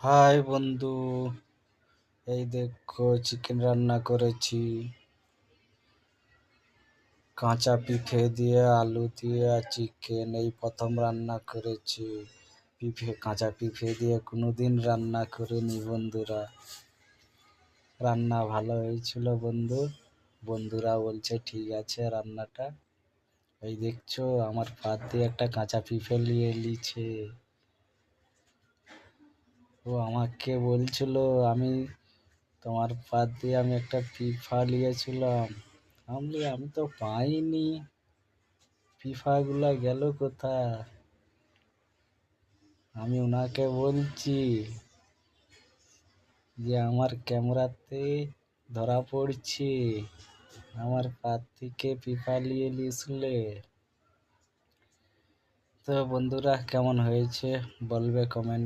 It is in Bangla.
হাই বন্ধু, এই দেখো চিকেন রান্না করেছি। কাঁচা পিঁপে দিয়ে, আলু দিয়ে আর চিকেন এই প্রথম রান্না করেছি। কাঁচা পিঁপে দিয়ে কোনোদিন রান্না করিনি বন্ধুরা। রান্না ভালো হয়েছিল বন্ধু। বন্ধুরা বলছে ঠিক আছে রান্নাটা। এই দেখছো আমার পাত দিয়ে একটা কাঁচা পিঁপে নিয়ে লিছে। ও আমাকে বলছিল আমি তোমার পাত দিয়ে আমি একটা পিফা নিয়েছিলাম। আমি তো পাইনি, পিফা গুলা গেল কোথায়। আমি ওনাকে বলছি যে আমার ক্যামেরাতে ধরা পড়ছে, আমার পাত থেকে পিফা নিয়ে নিয়েছিলে। তো বন্ধুরা কেমন হয়েছে বলবে কমেন্ট।